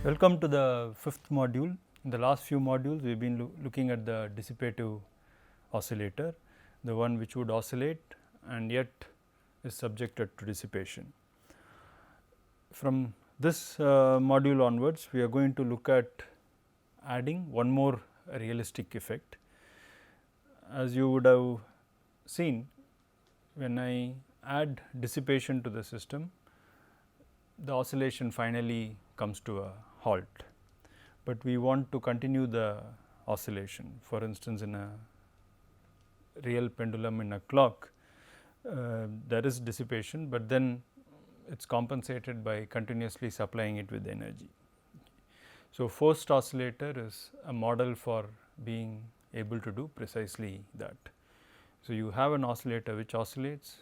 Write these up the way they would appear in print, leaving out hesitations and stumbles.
Welcome to the fifth module. In the last few modules, we have been looking at the dissipative oscillator, the one which would oscillate and yet is subjected to dissipation. From this module onwards, we are going to look at adding one more realistic effect. As you would have seen, when I add dissipation to the system, the oscillation finally comes to a halt, but we want to continue the oscillation. For instance, in a real pendulum in a clock, there is dissipation, but then it is compensated by continuously supplying it with energy. So, forced oscillator is a model for being able to do precisely that. So, you have an oscillator which oscillates,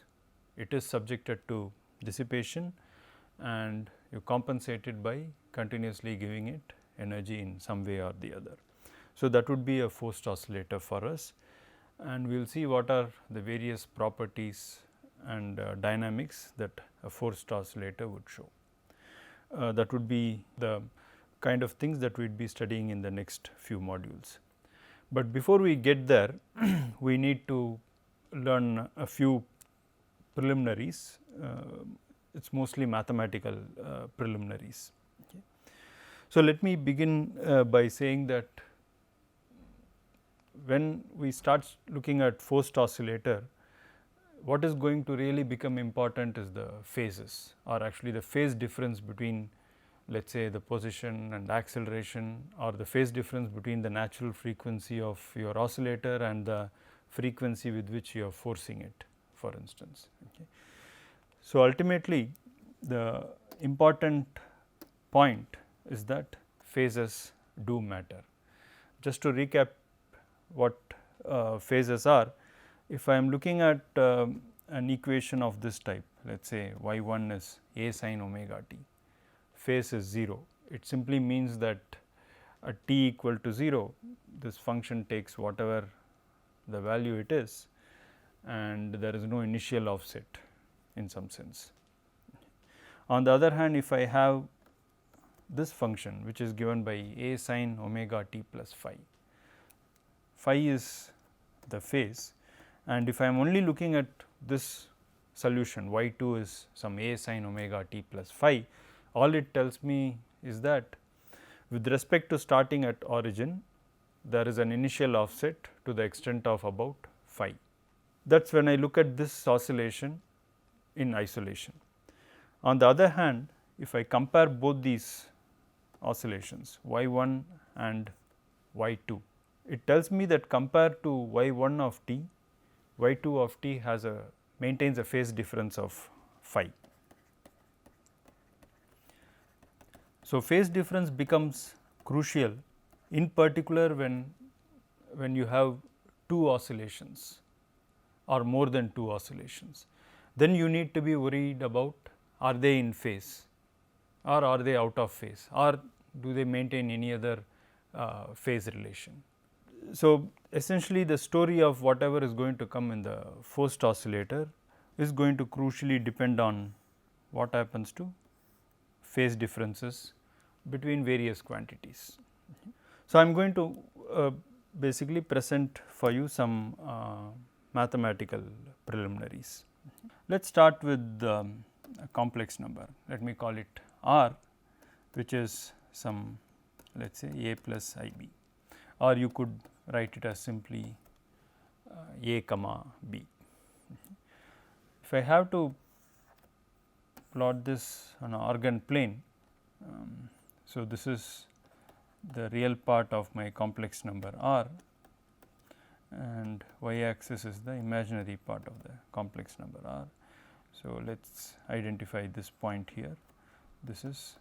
it is subjected to dissipation and you compensate it by continuously giving it energy in some way or the other. So, that would be a forced oscillator for us, and we will see what are the various properties and dynamics that a forced oscillator would show. That would be the kind of things that we would be studying in the next few modules. But before we get there, we need to learn a few preliminaries. It is mostly mathematical preliminaries. Okay. So, let me begin by saying that when we start looking at forced oscillator, what is going to really become important is the phases, or actually the phase difference between, let us say, the position and acceleration, or the phase difference between the natural frequency of your oscillator and the frequency with which you are forcing it, for instance. Okay. So, ultimately the important point is that phases do matter. Just to recap what phases are, if I am looking at an equation of this type, let us say y 1 is a sin omega t, phase is 0. It simply means that at t equal to 0, this function takes whatever the value it is, and there is no initial offset in some sense. On the other hand, if I have this function which is given by a sin omega t plus phi, phi is the phase, and if I am only looking at this solution y 2 is some a sin omega t plus phi, all it tells me is that with respect to starting at origin, there is an initial offset to the extent of about phi. That is when I look at this oscillation in isolation. On the other hand, if I compare both these oscillations y 1 and y 2, it tells me that compared to y 1 of t, y 2 of t maintains a phase difference of phi. So, phase difference becomes crucial, in particular when you have two oscillations or more than two oscillations. Then you need to be worried about, are they in phase or are they out of phase, or do they maintain any other phase relation. So, essentially the story of whatever is going to come in the forced oscillator is going to crucially depend on what happens to phase differences between various quantities. So, I am going to basically present for you some mathematical preliminaries. Let us start with a complex number, let me call it r, which is some, let us say, a plus I b, or you could write it as simply a comma b. If I have to plot this on an organ plane, so this is the real part of my complex number r, and y axis is the imaginary part of the complex number r. So, let us identify this point here, this is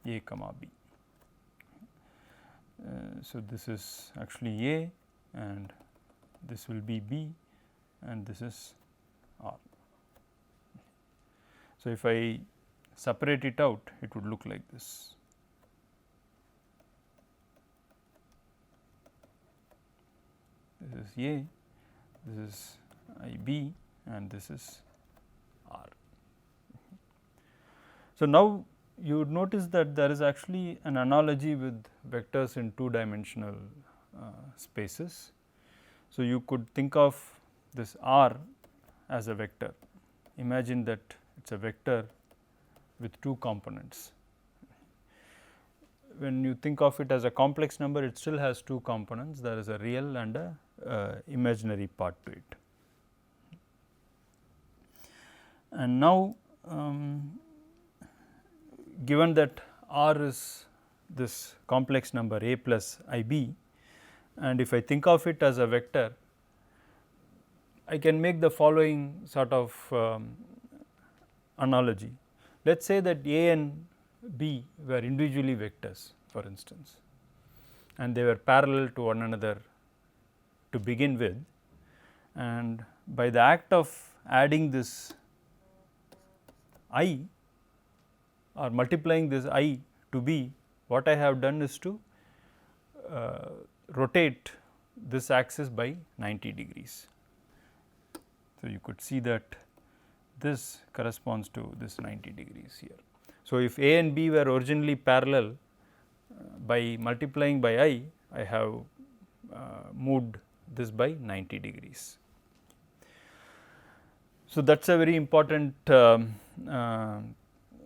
a comma b. So, this is actually a and this will be b and this is r. So, if I separate it out, it would look like this. This is a, this is I b and this is r. So, now you would notice that there is actually an analogy with vectors in two dimensional spaces. So, you could think of this R as a vector. Imagine that it is a vector with two components. When you think of it as a complex number, it still has two components. There is a real and a imaginary part to it. And now, given that R is this complex number a plus I b, and if I think of it as a vector, I can make the following sort of analogy. Let us say that a and b were individually vectors, for instance, and they were parallel to one another to begin with, and by the act of adding this I or multiplying this I to b, what I have done is to rotate this axis by 90 degrees. So, you could see that this corresponds to this 90 degrees here. So, if a and b were originally parallel, by multiplying by I have moved this by 90 degrees. So, that is a very important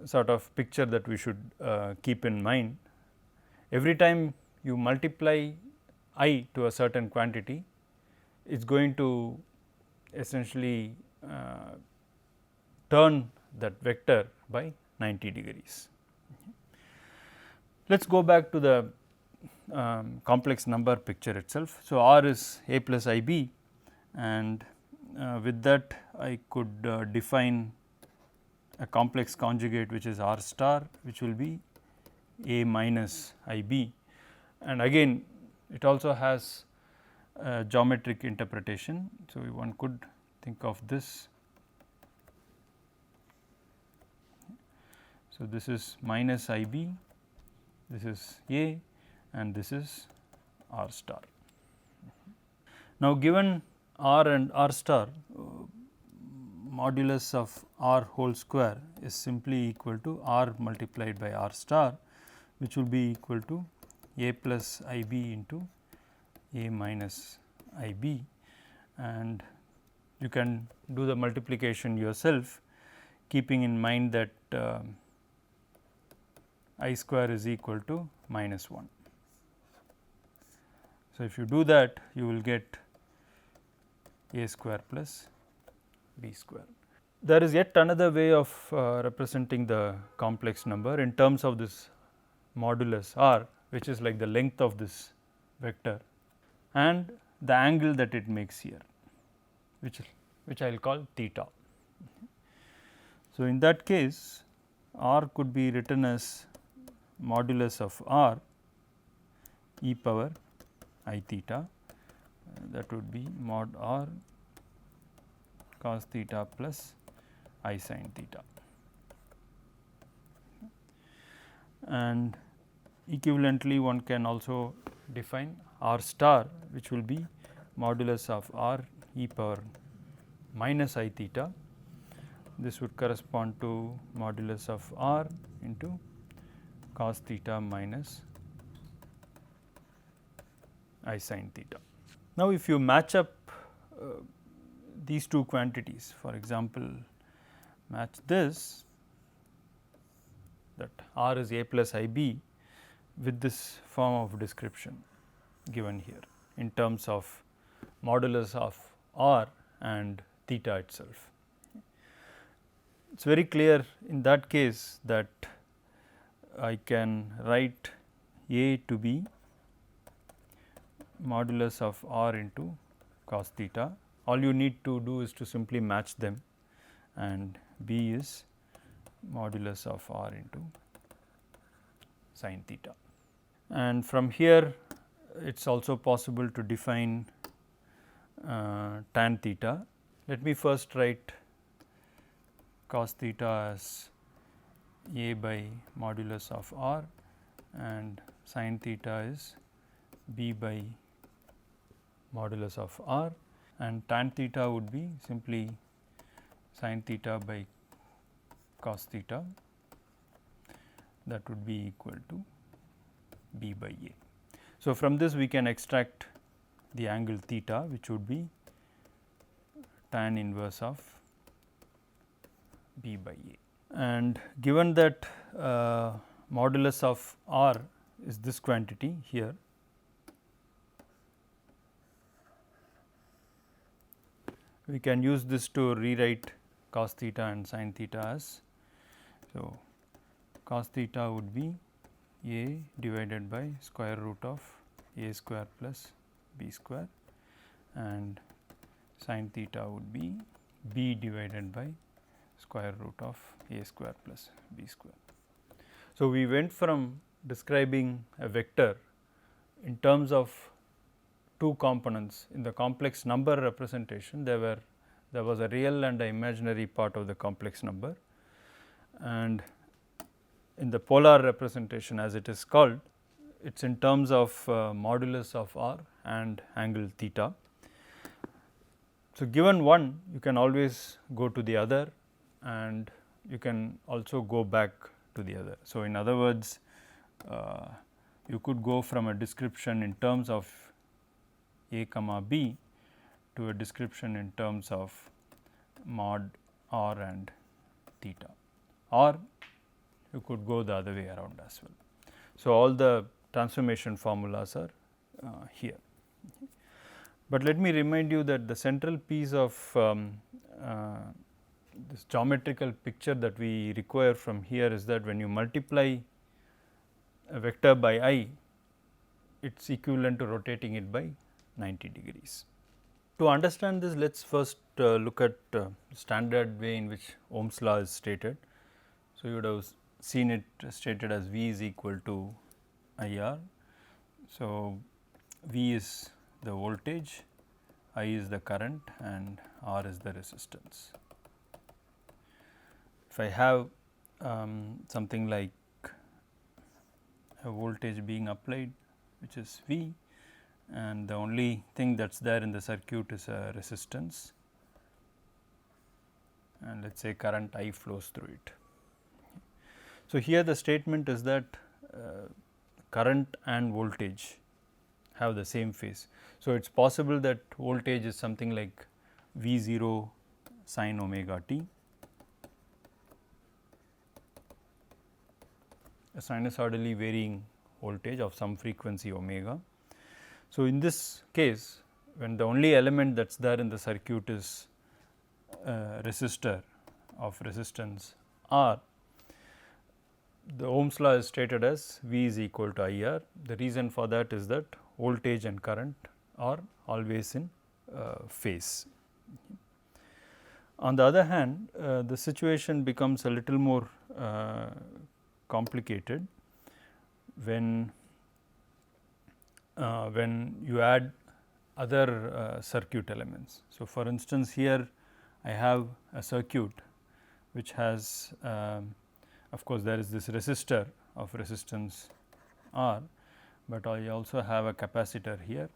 sort of picture that we should keep in mind. Every time you multiply I to a certain quantity, it is going to essentially turn that vector by 90 degrees. Let us go back to the complex number picture itself. So, R is a plus I b, and with that I could define a complex conjugate which is R star, which will be a minus I b, and again it also has geometric interpretation. So, one could think of this. So, this is minus I b, this is a, and this is R star. Now, given R and R star, modulus of R whole square is simply equal to R multiplied by R star, which will be equal to a plus I b into a minus I b, and you can do the multiplication yourself, keeping in mind that I square is equal to minus 1. So, if you do that, you will get a square plus b square. There is yet another way of representing the complex number in terms of this modulus R, which is like the length of this vector and the angle that it makes here, which I will call theta. So, in that case, R could be written as modulus of R e power I theta, that would be mod R cos theta plus I sin theta, and equivalently one can also define R star, which will be modulus of R e power minus I theta. This would correspond to modulus of R into cos theta minus I sin theta. Now, if you match up these two quantities, for example, match this, that R is a plus I b with this form of description given here in terms of modulus of R and theta itself. It is very clear in that case that I can write a to be modulus of R into cos theta. All you need to do is to simply match them, and b is modulus of R into sin theta. And from here it is also possible to define tan theta. Let me first write cos theta as a by modulus of R and sin theta is b by modulus of R, and tan theta would be simply sin theta by cos theta, that would be equal to B by A. So, from this we can extract the angle theta, which would be tan inverse of B by A. And given that modulus of R is this quantity here, we can use this to rewrite cos theta and sin theta as. So, cos theta would be A divided by square root of A square plus B square, and sin theta would be B divided by square root of A square plus B square. So, we went from describing a vector in terms of two components. In the complex number representation, there was a real and an imaginary part of the complex number, and in the polar representation, as it is called, it is in terms of modulus of R and angle theta. So, given one, you can always go to the other, and you can also go back to the other. So, in other words, you could go from a description in terms of A comma B to a description in terms of mod R and theta, or you could go the other way around as well. So, all the transformation formulas are here. But let me remind you that the central piece of this geometrical picture that we require from here is that when you multiply a vector by I, it is equivalent to rotating it by 90 degrees. To understand this, let us first look at standard way in which Ohm's law is stated. So, you would have seen it stated as V is equal to IR. So, V is the voltage, I is the current, and R is the resistance. If I have something like a voltage being applied, which is V, and the only thing that is there in the circuit is a resistance, and let us say current I flows through it. So, here the statement is that current and voltage have the same phase. So, it is possible that voltage is something like V 0 sin omega t, a sinusoidally varying voltage of some frequency omega. So, in this case, when the only element that is there in the circuit is a resistor of resistance R, the Ohm's law is stated as V is equal to IR. The reason for that is that voltage and current are always in phase. On the other hand, the situation becomes a little more complicated when you add other circuit elements. So, for instance, here I have a circuit which has of course, there is this resistor of resistance R, but I also have a capacitor here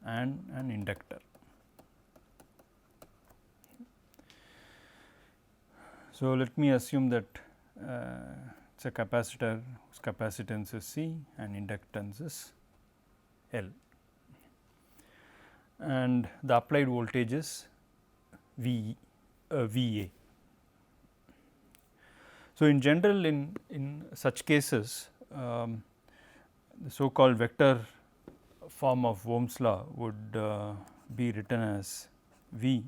and an inductor. So, let me assume that it is a capacitor whose capacitance is C and inductance is L, and the applied voltage is VA. So, in general, in such cases, the so called vector form of Ohm's law would be written as V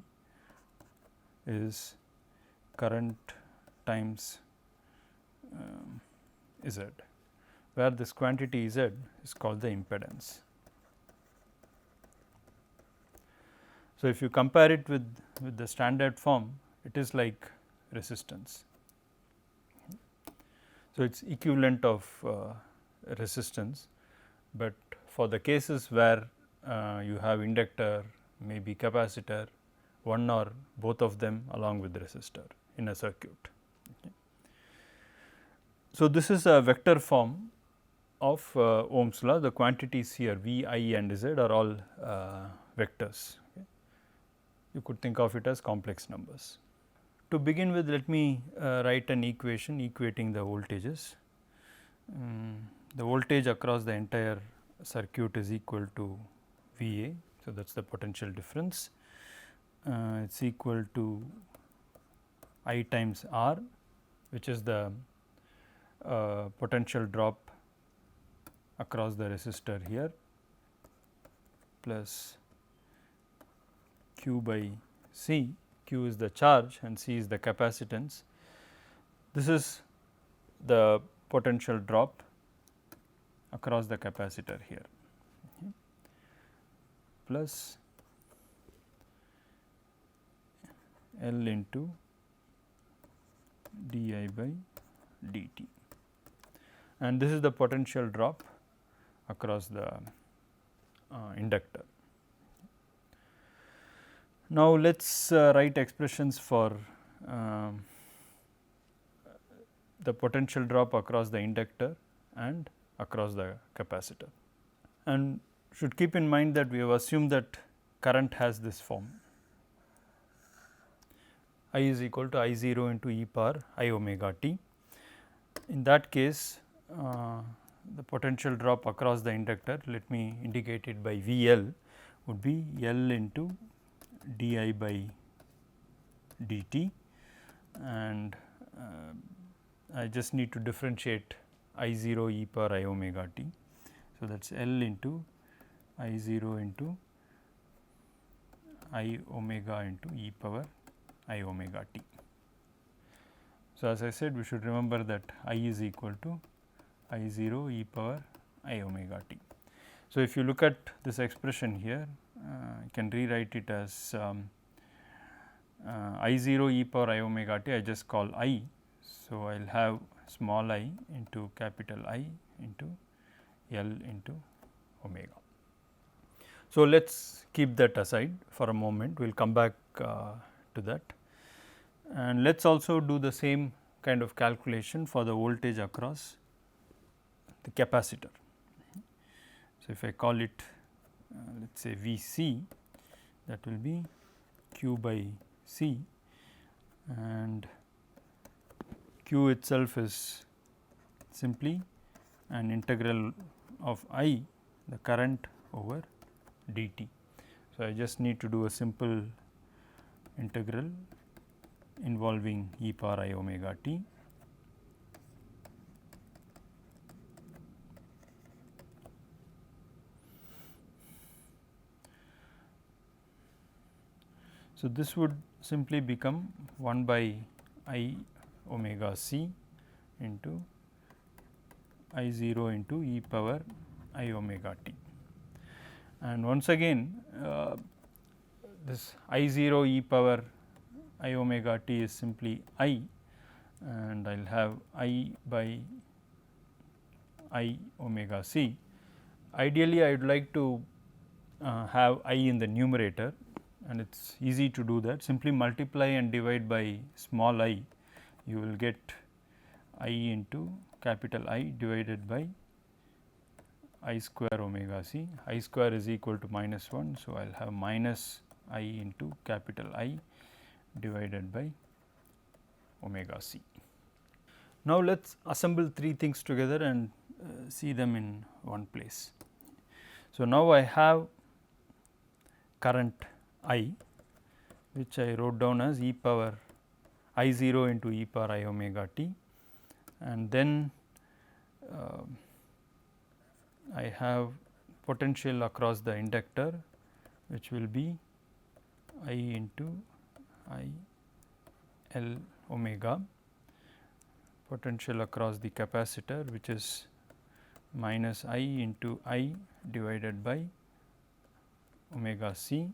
is current times Z, where this quantity Z is called the impedance. So, if you compare it with the standard form, it is like resistance. So, it is equivalent of resistance, but for the cases where you have inductor, maybe capacitor, one or both of them along with resistor in a circuit. Okay. So, this is a vector form of Ohm's law. The quantities here V, I and Z are all vectors. Okay. You could think of it as complex numbers. to begin with, let me write an equation equating the voltages. The voltage across the entire circuit is equal to V A. So, that is the potential difference. It is equal to I times R, which is the potential drop across the resistor here, plus Q by C. Q is the charge and C is the capacitance. This is the potential drop across the capacitor here, plus L into d I by dt, and this is the potential drop across the inductor. Now, let us write expressions for the potential drop across the inductor and across the capacitor, and should keep in mind that we have assumed that current has this form: I is equal to I 0 into e power I omega t. In that case, the potential drop across the inductor, let me indicate it by V L, would be L into d I by dt, and I just need to differentiate I 0 e power I omega t. So, that is L into I 0 into I omega into e power I omega t. So, as I said, we should remember that I is equal to I 0 e power I omega t. So, if you look at this expression here, I can rewrite it as I 0 e power I omega t, I just call I. So, I will have small I into capital I into L into omega. So, let us keep that aside for a moment, we will come back to that, and let us also do the same kind of calculation for the voltage across the capacitor. So, if I call it let us say V c, that will be Q by C, and Q itself is simply an integral of I, the current, over dt. So, I just need to do a simple integral involving e power I omega t. So, this would simply become 1 by I omega c into I 0 into e power I omega t. And once again this I 0 e power I omega t is simply I, and I will have I by I omega c. Ideally, I would like to have I in the numerator, and it is easy to do that. Simply multiply and divide by small I, you will get I into capital I divided by I square omega c. I square is equal to minus 1. So, I will have minus I into capital I divided by omega c. Now, let us assemble three things together and see them in one place. So, now I have current I, which I wrote down as e power I 0 into e power I omega t, and then I have potential across the inductor, which will be I into I L omega, potential across the capacitor, which is minus I into I divided by omega c,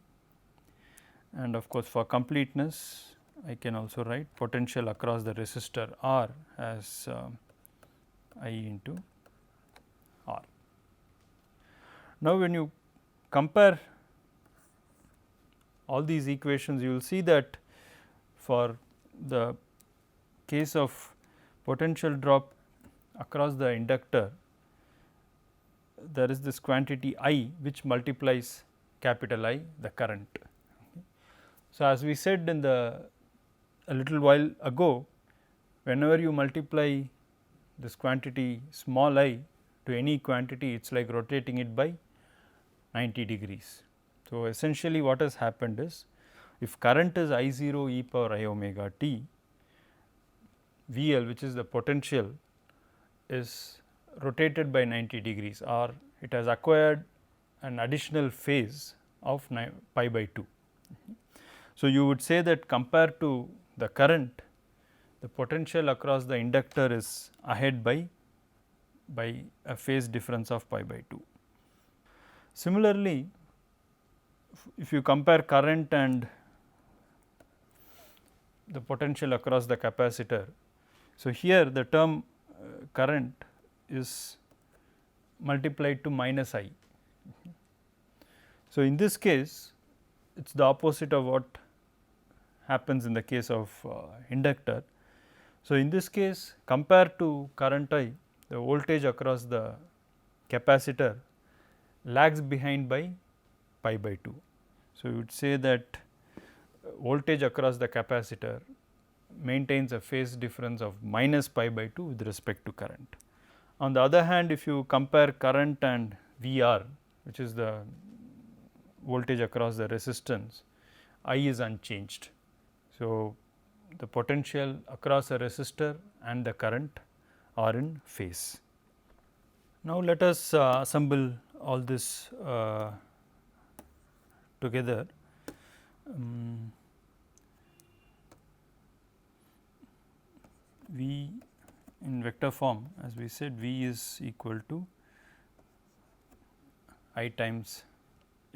and of course, for completeness I can also write potential across the resistor R as I into R. Now, when you compare all these equations, you will see that for the case of potential drop across the inductor, there is this quantity I which multiplies capital I, the current. So, as we said in the a little while ago, whenever you multiply this quantity small I to any quantity, it is like rotating it by 90 degrees. So, essentially what has happened is, if current is I 0 e power I omega t, V L, which is the potential, is rotated by 90 degrees, or it has acquired an additional phase of pi by 2. So, you would say that compared to the current, the potential across the inductor is ahead by a phase difference of pi by 2. Similarly, if you compare current and the potential across the capacitor, so here the term current is multiplied to minus I. So, in this case it is the opposite of what happens in the case of inductor. So, in this case compared to current I, the voltage across the capacitor lags behind by pi by 2. So, you would say that voltage across the capacitor maintains a phase difference of minus pi by 2 with respect to current. On the other hand, if you compare current and VR, which is the voltage across the resistance, I is unchanged. So, the potential across a resistor and the current are in phase. Now, let us assemble all this together. V in vector form, as we said, V is equal to I times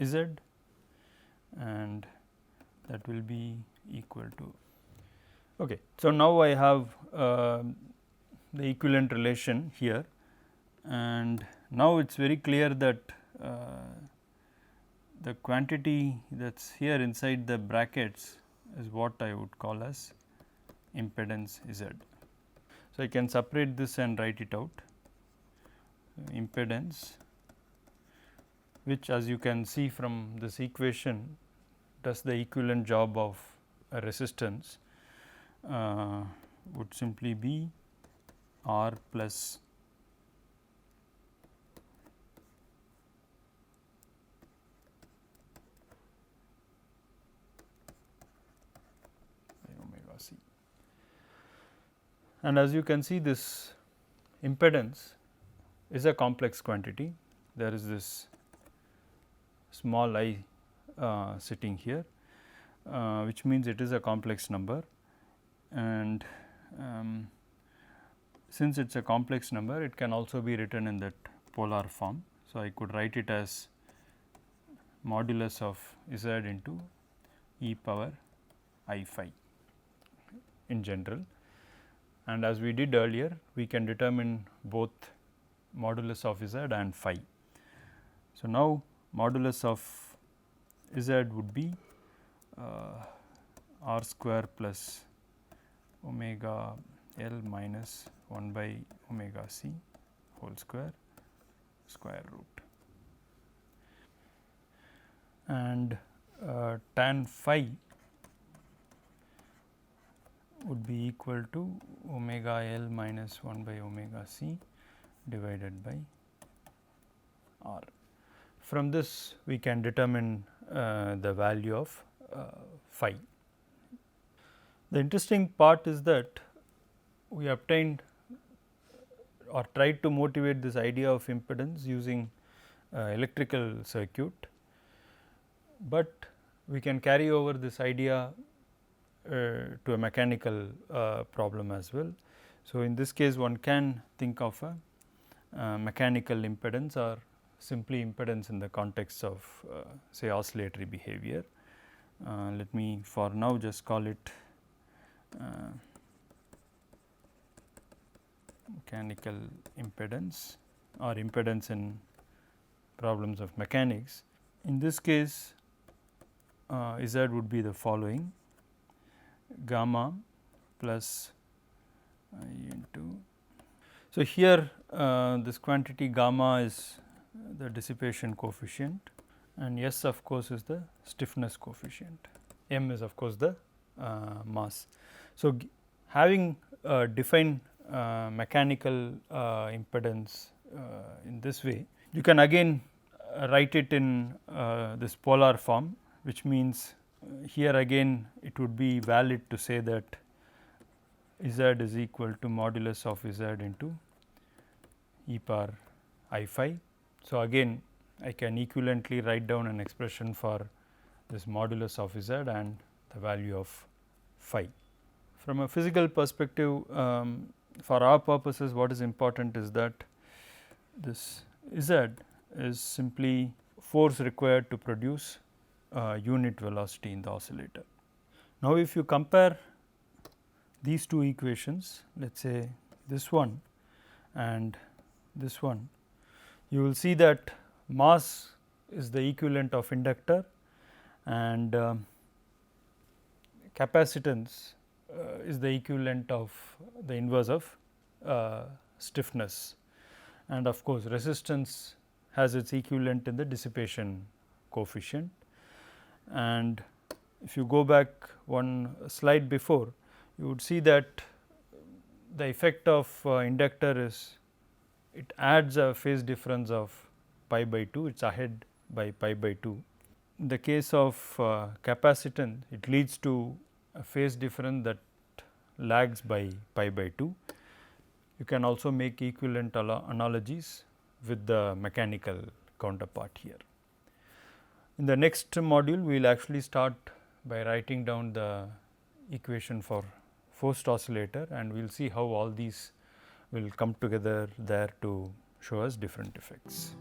Z, and that will be equal to. Okay. So, now I have the equivalent relation here, and now it is very clear that the quantity that is here inside the brackets is what I would call as impedance Z. So, I can separate this and write it out. Impedance, which as you can see from this equation does the equivalent job of a resistance, would simply be R plus omega c. And as you can see, this impedance is a complex quantity. There is this small I sitting here, which means it is a complex number, and since it is a complex number, it can also be written in that polar form. So, I could write it as modulus of Z into e power I phi in general, and as we did earlier, we can determine both modulus of Z and phi. So, now modulus of Z would be R square plus omega L minus 1 by omega c whole square root, and tan phi would be equal to omega L minus 1 by omega c divided by R. From this we can determine the value of phi. The interesting part is that we obtained or tried to motivate this idea of impedance using electrical circuit, but we can carry over this idea to a mechanical problem as well. So, in this case one can think of a mechanical impedance or simply impedance in the context of say oscillatory behavior. Let me for now just call it mechanical impedance or impedance in problems of mechanics. In this case Z would be the following: gamma plus I into. So, here this quantity gamma is the dissipation coefficient, and S of course is the stiffness coefficient, m is of course the mass. So, having defined mechanical impedance in this way, you can again write it in this polar form, which means here again it would be valid to say that Z is equal to modulus of Z into e power I phi. So, again I can equivalently write down an expression for this modulus of Z and the value of phi. From a physical perspective, for our purposes what is important is that this Z is simply force required to produce unit velocity in the oscillator. Now, if you compare these two equations, let us say this one and this one, you will see that mass is the equivalent of inductor and capacitance is the equivalent of the inverse of stiffness, and of course, resistance has its equivalent in the dissipation coefficient. And if you go back one slide before, you would see that the effect of inductor is it adds a phase difference of pi by 2, it is ahead by pi by 2. In the case of capacitance, it leads to a phase difference that lags by pi by 2. You can also make equivalent analogies with the mechanical counterpart here. In the next module, we will actually start by writing down the equation for forced oscillator, and we will see how all these will come together there to show us different effects.